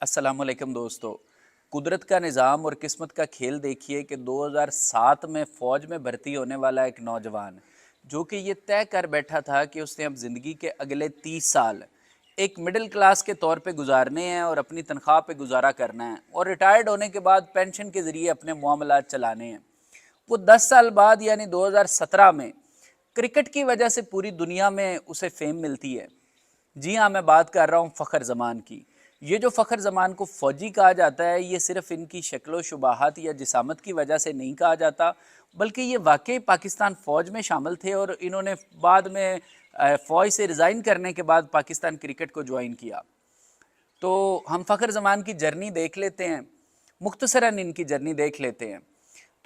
अस्सलाम वालेकुम दोस्तों। कुदरत का निज़ाम और किस्मत का खेल देखिए कि 2007 में फ़ौज में भर्ती होने वाला एक नौजवान, जो कि ये तय कर बैठा था कि उसने अब ज़िंदगी के अगले 30 साल एक मिडिल क्लास के तौर पे गुजारने हैं और अपनी तनख्वाह पे गुजारा करना है और रिटायर्ड होने के बाद पेंशन के ज़रिए अपने मामलात चलाने हैं। वो 10 साल बाद यानी 2017 में क्रिकेट की वजह से पूरी दुनिया में उसे फेम मिलती है। जी हाँ, मैं बात कर रहा हूँ फ़खर ज़मान की। ये जो फ़खर ज़मान को फ़ौजी कहा जाता है, ये सिर्फ़ इनकी शक्ल व शुबाहत या जिसामत की वजह से नहीं कहा जाता, बल्कि ये वाक़ई पाकिस्तान फ़ौज में शामिल थे और इन्होंने बाद में फ़ौज से रिज़ाइन करने के बाद पाकिस्तान क्रिकेट को जॉइन किया। तो हम फ़खर ज़मान की जर्नी देख लेते हैं, मुख्तसरन इनकी जर्नी देख लेते हैं।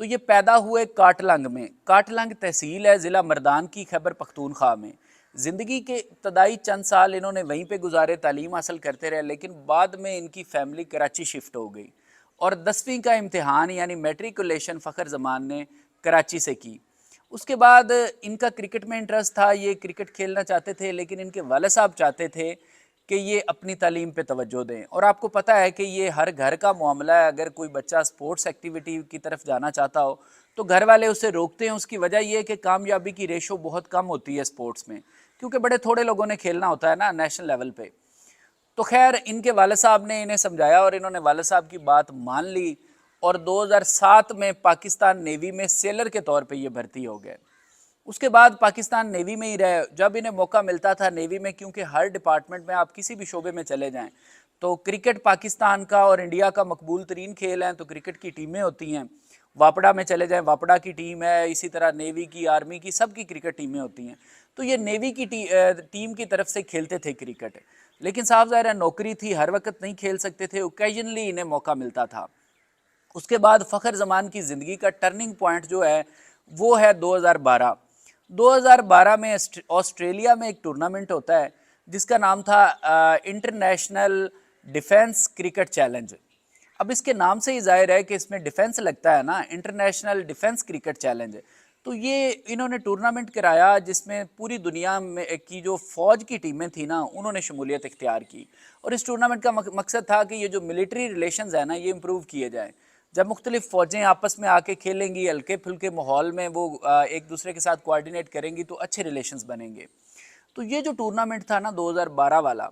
तो ये पैदा हुए काटलंग में। काटलंग तहसील है ज़िला मर्दान की, खैबर पख्तूनख्वा में। ज़िंदगी के इब्तदाई चंद साल इन्होंने वहीं पे गुजारे, तालीम हासिल करते रहे, लेकिन बाद में इनकी फ़ैमिली कराची शिफ्ट हो गई और 10वीं का इम्तिहान यानी मैट्रिकुलेशन फ़खर ज़मान ने कराची से की। उसके बाद इनका क्रिकेट में इंटरेस्ट था, ये क्रिकेट खेलना चाहते थे, लेकिन इनके वाले साहब चाहते थे कि ये अपनी तालीम पे तवज्जो दें। और आपको पता है कि ये हर घर का मामला है, अगर कोई बच्चा स्पोर्ट्स एक्टिविटी की तरफ जाना चाहता हो तो घर वाले उसे रोकते हैं। उसकी वजह ये है कि कामयाबी की रेशो बहुत कम होती है स्पोर्ट्स में, क्योंकि बड़े थोड़े लोगों ने खेलना होता है ना नेशनल लेवल पे। तो खैर इनके वाले साहब ने इन्हें समझाया और इन्होंने वाले साहब की बात मान ली और 2007 में पाकिस्तान नेवी में सेलर के तौर पे ये भर्ती हो गए। उसके बाद पाकिस्तान नेवी में ही रहे। जब इन्हें मौका मिलता था नेवी में, क्योंकि हर डिपार्टमेंट में आप किसी भी शोबे में चले जाएं तो क्रिकेट पाकिस्तान का और इंडिया का मकबूल तरीन खेल है, तो क्रिकेट की टीमें होती हैं। वापड़ा में चले जाएं, वापड़ा की टीम है, इसी तरह नेवी की, आर्मी की, सबकी क्रिकेट टीमें होती हैं। तो ये नेवी की टीम की तरफ से खेलते थे क्रिकेट, लेकिन साफ ज़ाहिर है नौकरी थी, हर वक्त नहीं खेल सकते थे, ओकेजनली इन्हें मौका मिलता था। उसके बाद फ़खर ज़मान की ज़िंदगी का टर्निंग पॉइंट जो है वो है 2012। 2012 में ऑस्ट्रेलिया में एक टूर्नामेंट होता है जिसका नाम था इंटरनेशनल डिफेंस क्रिकेट चैलेंज। अब इसके नाम से ही जाहिर है कि इसमें डिफेंस लगता है ना, इंटरनेशनल डिफेंस क्रिकेट चैलेंज। तो ये इन्होंने टूर्नामेंट कराया जिसमें पूरी दुनिया में की जो फ़ौज की टीमें थी ना, उन्होंने शमूलियत इख्तियार की। और इस टूर्नामेंट का मकसद था कि ये जो मिलिट्री रिलेशंस है ना, ये इम्प्रूव किए जाएँ। जब मुख्तलिफ फ़ौजें आपस में आके खेलेंगी, हल्के फुल्के माहौल में वो एक दूसरे के साथ कोऑर्डिनेट करेंगी, तो अच्छे रिलेशंस बनेंगे। तो ये जो टूर्नामेंट था ना 2012 वाला,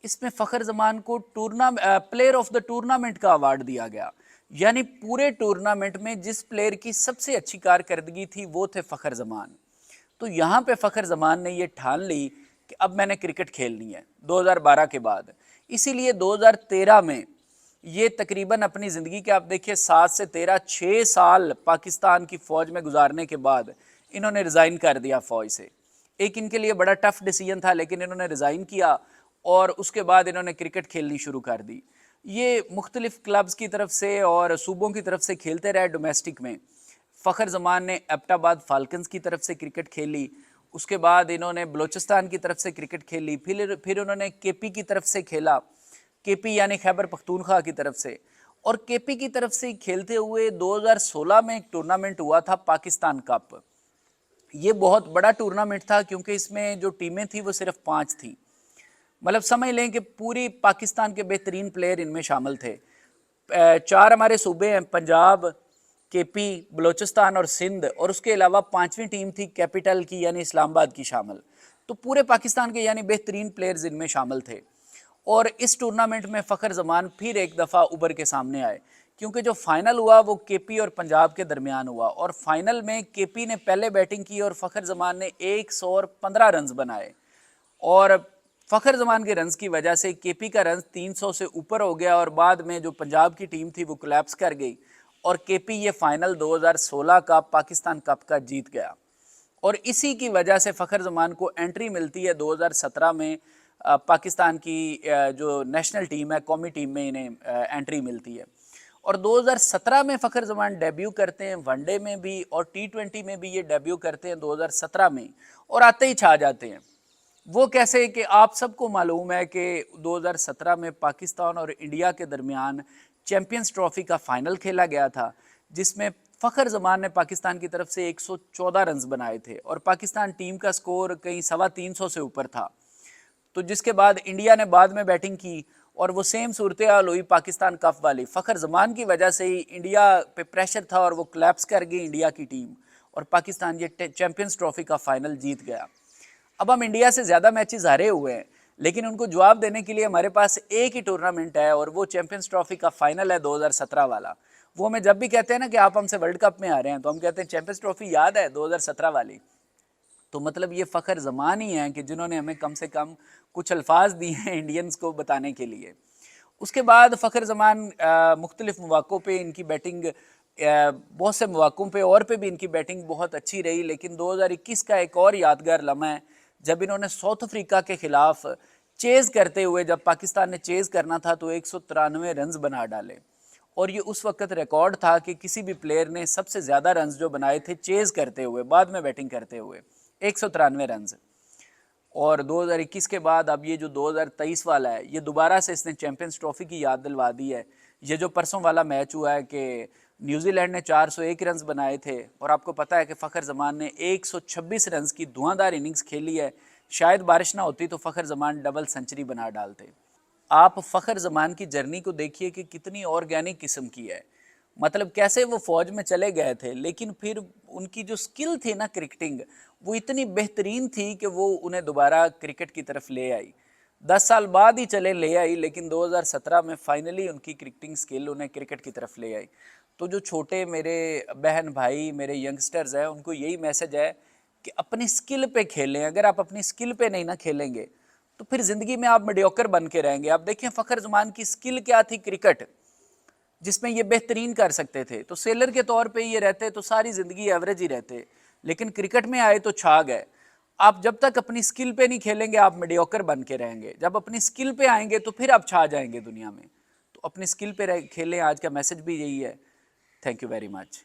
इसमें फ़खर ज़मान को प्लेयर ऑफ द टूर्नामेंट का अवार्ड दिया गया। यानी पूरे टूर्नामेंट में जिस प्लेयर की सबसे अच्छी कारकर्दगी थी वो थे फ़खर ज़मान। तो यहाँ पे फ़खर ज़मान ने ये ठान ली कि अब मैंने क्रिकेट खेलनी है 2012 के बाद। इसीलिए 2013 में ये तकरीबन अपनी ज़िंदगी के, आप देखिए 7 से 13, 6 साल पाकिस्तान की फ़ौज में गुजारने के बाद इन्होंने रिज़ाइन कर दिया फ़ौज से। एक इनके लिए बड़ा टफ डिसीजन था, लेकिन इन्होंने रिज़ाइन किया और उसके बाद इन्होंने क्रिकेट खेलनी शुरू कर दी। ये मुख्तलिफ क्लब्स की तरफ से और सूबों की तरफ से खेलते रहे डोमेस्टिक में। फ़खर ज़मान ने एबटाबाद फाल्कन्स की तरफ से क्रिकेट खेली, उसके बाद इन्होंने बलूचिस्तान की तरफ से क्रिकेट खेली, फिर उन्होंने केपी की तरफ से खेला, केपी यानी खैबर पख्तूनख्वा की तरफ से। और केपी की तरफ से खेलते हुए 2016 में एक टूर्नामेंट हुआ था पाकिस्तान कप। ये बहुत बड़ा टूर्नामेंट था क्योंकि इसमें जो टीमें थी वो सिर्फ 5 थी। मतलब समझ लें कि पूरी पाकिस्तान के बेहतरीन प्लेयर इनमें शामिल थे। 4 हमारे सूबे हैं, पंजाब, केपी, बलूचिस्तान और सिंध, और उसके अलावा 5वीं टीम थी कैपिटल की यानी इस्लामाबाद की शामिल। तो पूरे पाकिस्तान के यानी बेहतरीन प्लेयर्स इनमें शामिल थे। और इस टूर्नामेंट में फ़खर ज़मान फिर एक दफ़ा उभर के सामने आए, क्योंकि जो फाइनल हुआ वो केपी और पंजाब के दरमियान हुआ और फाइनल में केपी ने पहले बैटिंग की और फ़खर ज़मान ने 115 रन्स बनाए। और फ़खर ज़मान के रन्स की वजह से केपी का रन्स 300 से ऊपर हो गया और बाद में जो पंजाब की टीम थी वो कोलैप्स कर गई और केपी ये फाइनल 2016 का पाकिस्तान कप का जीत गया। और इसी की वजह से फ़खर ज़मान को एंट्री मिलती है 2017 में, पाकिस्तान की जो नेशनल टीम है, कौमी टीम में इन्हें एंट्री मिलती है। और 2017 में फ़खर ज़मान डेब्यू करते हैं, वनडे में भी और टी20 में भी ये डेब्यू करते हैं 2017 में, और आते ही छा जाते हैं। वो कैसे कि आप सबको मालूम है कि 2017 में पाकिस्तान और इंडिया के दरमियान चैम्पियंस ट्रॉफी का फाइनल खेला गया था, जिसमें फ़खर ज़मान ने पाकिस्तान की तरफ से 114 रन्स बनाए थे और पाकिस्तान टीम का स्कोर कहीं 325 से ऊपर था। तो जिसके बाद इंडिया ने बाद में बैटिंग की اور وہ سیم صورتحال ہوئی پاکستان کپ والی، فخر زمان کی وجہ سے ہی انڈیا پہ پریشر تھا اور وہ کلیپس کر گئی انڈیا کی ٹیم، اور پاکستان یہ چیمپئنز ٹرافی کا فائنل جیت گیا۔ اب ہم انڈیا سے زیادہ میچز ہارے ہوئے ہیں، لیکن ان کو جواب دینے کے لیے ہمارے پاس ایک ہی ٹورنامنٹ ہے، اور وہ چیمپئنز ٹرافی کا فائنل ہے 2017 والا۔ وہ ہمیں جب بھی کہتے ہیں نا کہ آپ ہم سے ورلڈ کپ میں آ رہے ہیں، تو ہم کہتے ہیں چیمپئنز ٹرافی یاد ہے 2017 والی؟ تو مطلب یہ فخر زمان ہی ہیں کہ جنہوں نے ہمیں کم سے کم کچھ الفاظ دیے ہیں انڈینز کو بتانے کے لیے۔ اس کے بعد فخر زمان مختلف مواقعوں پہ ان کی بیٹنگ، بہت سے مواقعوں پہ اور پہ بھی ان کی بیٹنگ بہت اچھی رہی، لیکن 2021 کا ایک اور یادگار لمحہ ہے جب انہوں نے ساؤتھ افریقہ کے خلاف چیز کرتے ہوئے، جب پاکستان نے چیز کرنا تھا تو 193 رنز بنا ڈالے، اور یہ اس وقت ریکارڈ تھا کہ کسی بھی پلیئر نے سب سے زیادہ رنز جو بنائے تھے چیز کرتے ہوئے، بعد میں بیٹنگ کرتے ہوئے، 193 رنز۔ اور 2021 کے بعد اب یہ جو 2023 والا ہے، یہ دوبارہ سے اس نے چیمپئنز ٹرافی کی یاد دلوا دی ہے۔ یہ جو پرسوں والا میچ ہوا ہے کہ نیوزی لینڈ نے 401 رنز بنائے تھے، اور آپ کو پتہ ہے کہ فخر زمان نے 126 رنز کی دھواں اننگز کھیلی ہے، شاید بارش نہ ہوتی تو فخر زمان ڈبل سنچری بنا ڈالتے۔ آپ فخر زمان کی جرنی کو دیکھیے کہ کتنی آرگینک قسم کی ہے، مطلب کیسے وہ فوج میں چلے گئے تھے، لیکن پھر ان کی جو سکل تھی نا کرکٹنگ، وہ اتنی بہترین تھی کہ وہ انہیں دوبارہ کرکٹ کی طرف لے آئی۔ 10 سال بعد ہی چلے لے آئی، لیکن 2017 میں فائنلی ان کی کرکٹنگ سکل انہیں کرکٹ کی طرف لے آئی۔ تو جو چھوٹے میرے بہن بھائی، میرے ینگسٹرز ہیں، ان کو یہی میسج ہے کہ اپنی سکل پہ کھیلیں۔ اگر آپ اپنی سکل پہ نہیں نہ کھیلیں گے تو پھر زندگی میں آپ میڈیوکر بن کے رہیں گے۔ آپ دیکھیں فخر زمان کی سکل کیا تھی، کرکٹ، جس میں یہ بہترین کر سکتے تھے، تو سیلر کے طور پہ یہ رہتے تو ساری زندگی ایوریج ہی رہتے، لیکن کرکٹ میں آئے تو چھا گئے۔ آپ جب تک اپنی سکل پہ نہیں کھیلیں گے آپ میڈیوکر بن کے رہیں گے، جب اپنی سکل پہ آئیں گے تو پھر آپ چھا جائیں گے دنیا میں۔ تو اپنی سکل پہ کھیلیں، آج کا میسج بھی یہی ہے۔ Thank you very much.